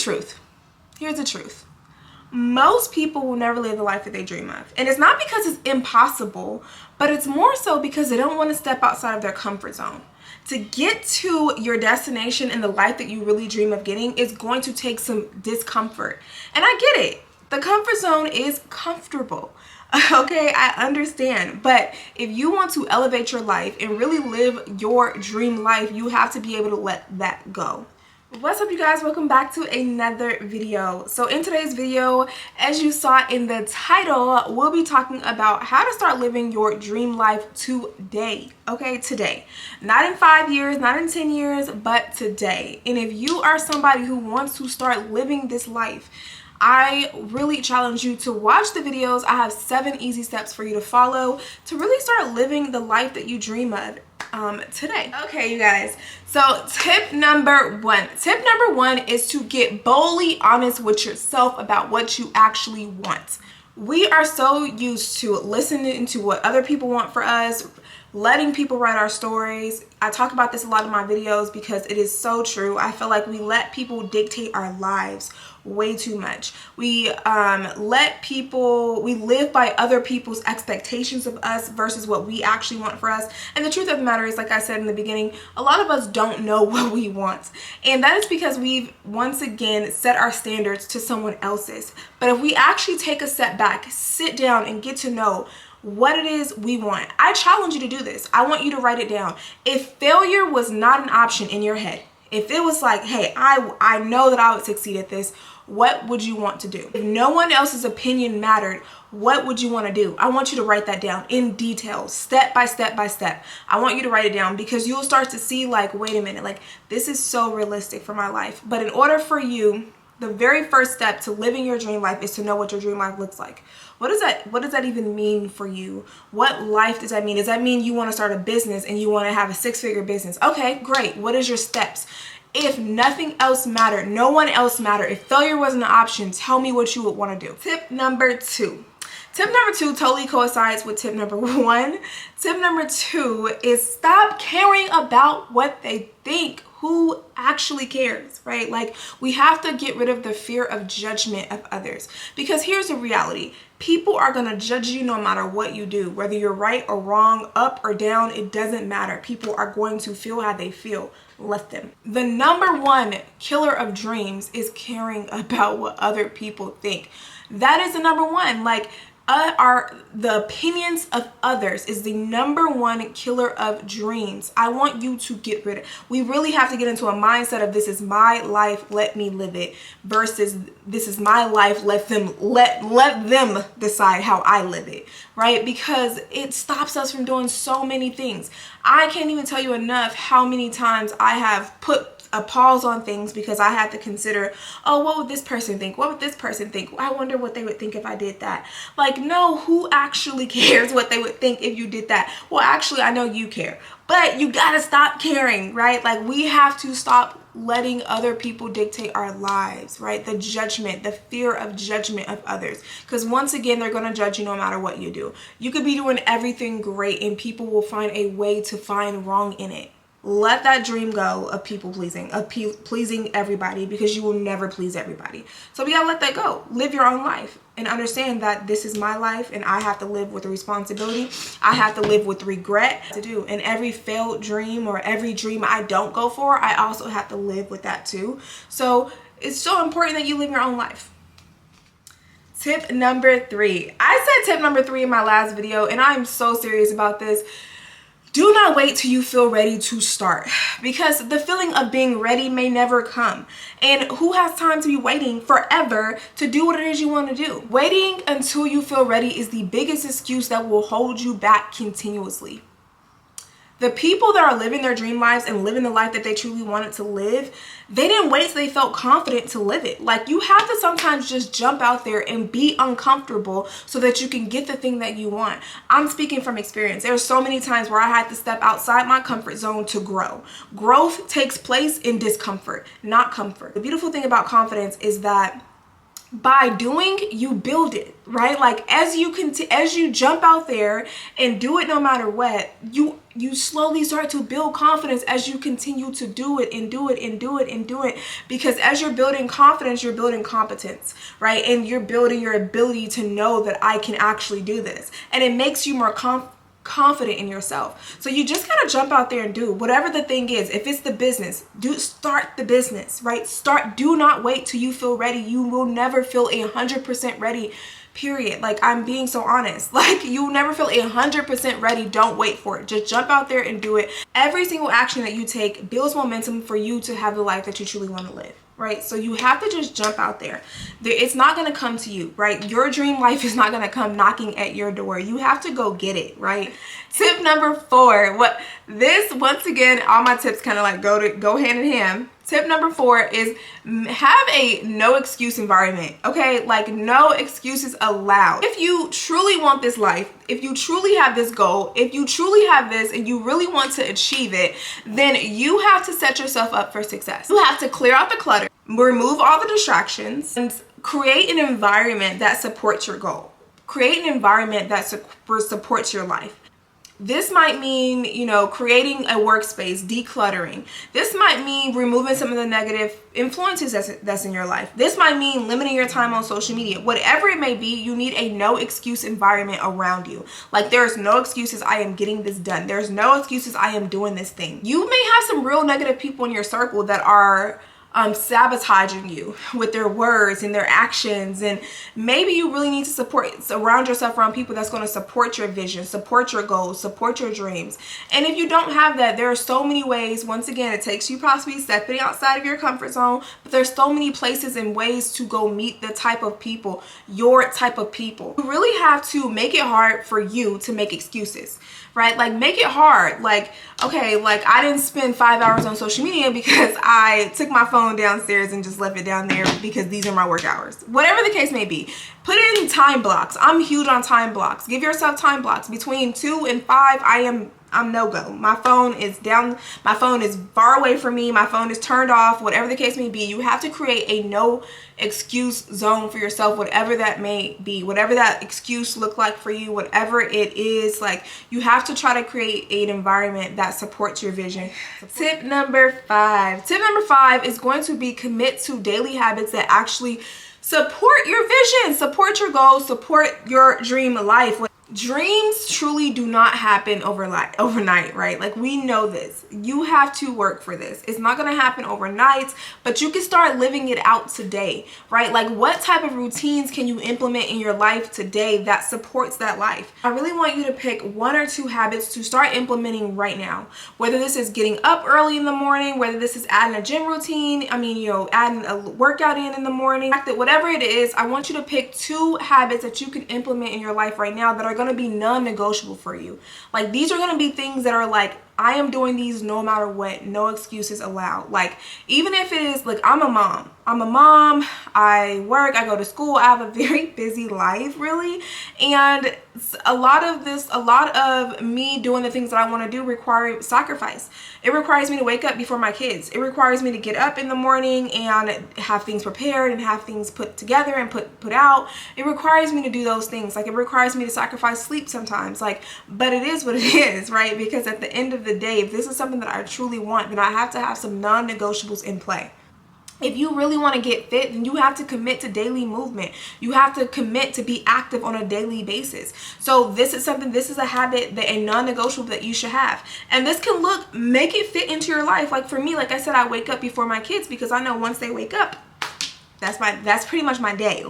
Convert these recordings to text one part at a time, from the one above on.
truth. Here's the truth. Most people will never live the life that they dream of. And it's not because it's impossible, but it's more so because they don't want to step outside of their comfort zone. To get to your destination and the life that you really dream of getting is going to take some discomfort. And I get it. The comfort zone is comfortable. Okay, I understand. But if you want to elevate your life and really live your dream life, you have to be able to let that go. What's up, you guys? Welcome back to another video. So in today's video, as you saw in the title, we'll be talking about how to start living your dream life today. Okay, today. Not in 5 years, not in 10 years, but today. And if you are somebody who wants to start living this life, I really challenge you to watch the videos. I have 7 easy steps for you to follow to really start living the life that you dream of today. Okay, you guys. So tip number one is to get boldly honest with yourself about what you actually want. We are so used to listening to what other people want for us, letting people write our stories. I talk about this a lot in my videos because it is so true. I feel like we let people dictate our lives way too much. We live by other people's expectations of us versus what we actually want for us. And the truth of the matter is, like I said in the beginning, a lot of us don't know what we want. And that is because we've once again set our standards to someone else's. But if we actually take a step back, sit down and get to know what it is we want. I challenge you to do this. I want you to write it down. If failure was not an option in your head, if it was like, hey, I know that I would succeed at this, what would you want to do? If no one else's opinion mattered, what would you want to do? I want you to write that down in detail, step by step by step. I want you to write it down because you'll start to see like, wait a minute, like this is so realistic for my life. But in order for you, the very first step to living your dream life is to know what your dream life looks like. What does that even mean for you? What life does that mean? Does that mean you want to start a business and you want to have a 6-figure business? Okay, great. What is your steps? If nothing else mattered, no one else mattered, if failure wasn't an option, tell me what you would want to do. Tip number 2. Tip number 2 totally coincides with tip number 1. Tip number 2 is stop caring about what they think. Who actually cares, right? Like, we have to get rid of the fear of judgment of others, because here's the reality. People are going to judge you no matter what you do, whether you're right or wrong, up or down, it doesn't matter. People are going to feel how they feel. Let them. The number 1 killer of dreams is caring about what other people think. That is the number 1. Like, the opinions of others is the number 1 killer of dreams. I want you to get rid of. We really have to get into a mindset of this is my life, let me live it, versus this is my life, let them decide how I live it, right? Because it stops us from doing so many things. I can't even tell you enough how many times I have put a pause on things because I had to consider, oh, what would this person think? What would this person think? I wonder what they would think if I did that. Like, no, who actually cares what they would think if you did that? Well, actually, I know you care, but you gotta stop caring, right? Like, we have to stop letting other people dictate our lives, right? The judgment, the fear of judgment of others. Because once again, they're going to judge you no matter what you do. You could be doing everything great and people will find a way to find wrong in it. Let that dream go of people pleasing, of pleasing everybody, because you will never please everybody. So we gotta let that go. Live your own life and understand that this is my life and I have to live with the responsibility. I have to live with regret to do. And every failed dream or every dream I don't go for, I also have to live with that too. So it's so important that you live your own life. Tip number 3. I said tip number 3 in my last video, and I'm so serious about this. Do not wait till you feel ready to start, because the feeling of being ready may never come. And who has time to be waiting forever to do what it is you want to do? Waiting until you feel ready is the biggest excuse that will hold you back continuously. The people that are living their dream lives and living the life that they truly wanted to live, they didn't wait till they felt confident to live it. Like, you have to sometimes just jump out there and be uncomfortable so that you can get the thing that you want. I'm speaking from experience. There are so many times where I had to step outside my comfort zone to grow. Growth takes place in discomfort, not comfort. The beautiful thing about confidence is that by doing, you build it, right? Like as you jump out there and do it no matter what, you slowly start to build confidence as you continue to do it and do it and do it and do it. Because as you're building confidence, you're building competence, right? And you're building your ability to know that I can actually do this. And it makes you more confident in yourself. So you just gotta jump out there and do whatever the thing is. If it's the business, start the business, right? Do not wait till you feel ready. You will never feel 100% ready, period. Like, I'm being so honest. Like, you never feel 100% ready. Don't wait for it. Just jump out there and do it. Every single action that you take builds momentum for you to have the life that you truly want to live, right? So you have to just jump out there. It's not going to come to you, right? Your dream life is not going to come knocking at your door. You have to go get it, right? Tip number 4. Once again, all my tips kind of like go hand in hand. Tip number 4 is have a no excuse environment, okay? Like, no excuses allowed. If you truly want this life, if you truly have this goal, if you truly have this and you really want to achieve it, then you have to set yourself up for success. You have to clear out the clutter, remove all the distractions, and create an environment that supports your goal. Create an environment that supports your life. This might mean, creating a workspace, decluttering. This might mean removing some of the negative influences that's in your life. This might mean limiting your time on social media. Whatever it may be, you need a no excuse environment around you. Like, there's no excuses, I am getting this done. There's no excuses, I am doing this thing. You may have some real negative people in your circle that are sabotaging you with their words and their actions, and maybe you really need to surround yourself around people that's going to support your vision, support your goals, support your dreams. And if you don't have that, there are so many ways. Once again, it takes you possibly stepping outside of your comfort zone, but there's so many places and ways to go meet the type of people, your type of people. You really have to make it hard for you to make excuses, right? Like, make it hard. Like, okay, like, I didn't spend 5 hours on social media because I took my phone downstairs and just left it down there because these are my work hours. Whatever the case may be, put in time blocks. I'm huge on time blocks. Give yourself time blocks. Between 2 and 5, I'm no-go. My phone is down. My phone is far away from me. My phone is turned off. Whatever the case may be, you have to create a no excuse zone for yourself, whatever that may be, whatever that excuse look like for you, whatever it is. Like, you have to try to create an environment that supports your vision. Tip number 5. Tip number 5 is going to be commit to daily habits that actually support your vision, support your goals, support your dream life. Dreams truly do not happen overnight, right? Like, we know this. You have to work for this. It's not going to happen overnight, but you can start living it out today, right? Like, what type of routines can you implement in your life today that supports that life? I really want you to pick 1 or 2 habits to start implementing right now. Whether this is getting up early in the morning, whether this is adding a gym routine, adding a workout in the morning, whatever it is, I want you to pick 2 habits that you can implement in your life right now that are going to be non-negotiable for you. Like, these are going to be things that are like, I am doing these no matter what, no excuses allowed. Like, even if it is like, I'm a mom, I work, I go to school, I have a very busy life, really. And a lot of me doing the things that I want to do require sacrifice. It requires me to wake up before my kids. It requires me to get up in the morning and have things prepared and have things put together and put out. It requires me to do those things. Like, it requires me to sacrifice sleep sometimes. Like, but it is what it is, right? Because at the end of the day, if this is something that I truly want, then I have to have some non-negotiables in play. If you really want to get fit, then you have to commit to daily movement. You have to commit to be active on a daily basis. So this is a habit, a non-negotiable that you should have. And this can make it fit into your life. Like, for me, like I said, I wake up before my kids because I know once they wake up, that's pretty much my day,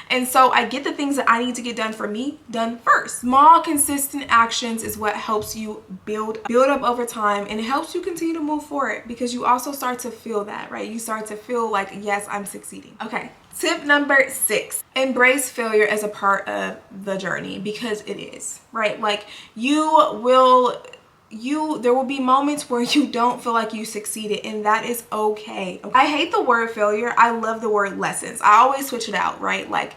and so I get the things that I need to get done for me done first. Small, consistent actions is what helps you build up over time, and it helps you continue to move forward because you also start to feel that, right? You start to feel like, yes, I'm succeeding. Okay. Tip number 6, embrace failure as a part of the journey, because it is, right? Like, there will be moments where you don't feel like you succeeded, and that is okay. I hate the word failure. I love the word lessons. I always switch it out, right? Like,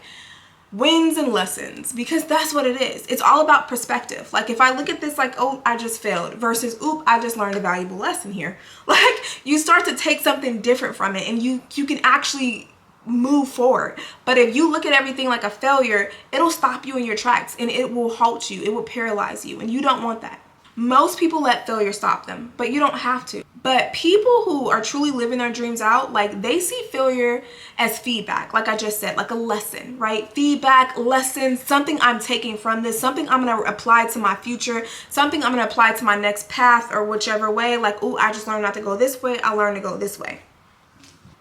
wins and lessons, because that's what it is. It's all about perspective. Like, if I look at this like, oh, I just failed, versus, oop, I just learned a valuable lesson here. Like, you start to take something different from it, and you can actually move forward. But if you look at everything like a failure, it'll stop you in your tracks and it will halt you. It will paralyze you, and you don't want that. Most people let failure stop them, but you don't have to. But people who are truly living their dreams out, like, they see failure as feedback, like I just said, like a lesson, right? Feedback, lesson, something I'm taking from this, something I'm going to apply to my future, something I'm going to apply to my next path or whichever way. Like, oh, I just learned not to go this way. I learned to go this way.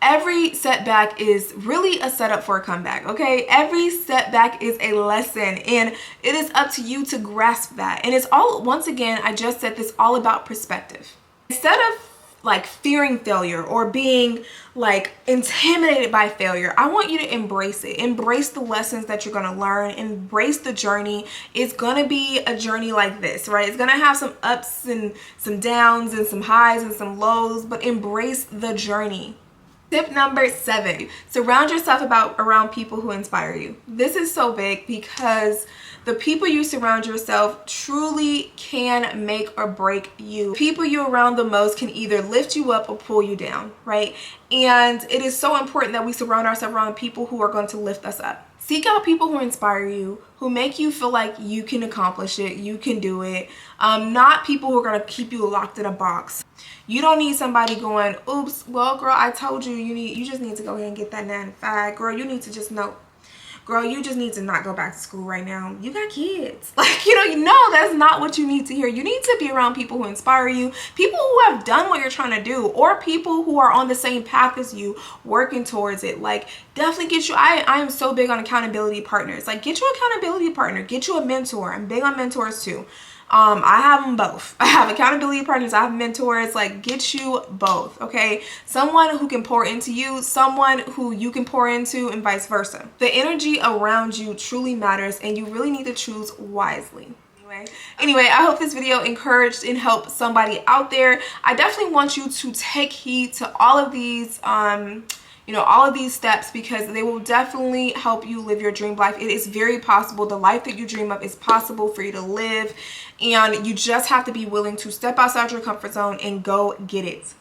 Every setback is really a setup for a comeback, okay? Every setback is a lesson, and it is up to you to grasp that. And it's all, once again, I just said this, all about perspective. Instead of like fearing failure or being like intimidated by failure, I want you to embrace it. Embrace the lessons that you're going to learn. Embrace the journey. It's going to be a journey like this, right? It's going to have some ups and some downs and some highs and some lows, but embrace the journey. Tip number 7, surround yourself around people who inspire you. This is so big because the people you surround yourself truly can make or break you. People you around the most can either lift you up or pull you down, right? And it is so important that we surround ourselves around people who are going to lift us up. Seek out people who inspire you, who make you feel like you can accomplish it, you can do it. Not people who are going to keep you locked in a box. You don't need somebody going, oops, well, girl, I told you, you just need to go ahead and get that 9 to 5. Girl, you need to just know. Girl, you just need to not go back to school right now. You got kids. Like, you know, that's not what you need to hear. You need to be around people who inspire you, people who have done what you're trying to do, or people who are on the same path as you, working towards it. Like, definitely get you, I am so big on accountability partners. Like, get you an accountability partner, get you a mentor. I'm big on mentors too. I have them both. I have accountability partners, I have mentors. Like, get you both, okay? Someone who can pour into you, someone who you can pour into, and vice versa. The energy around you truly matters, and you really need to choose wisely. Anyway, I hope this video encouraged and helped somebody out there. I definitely want you to take heed to all of these all of these steps, because they will definitely help you live your dream life. It is very possible. The life that you dream of is possible for you to live, and you just have to be willing to step outside your comfort zone and go get it.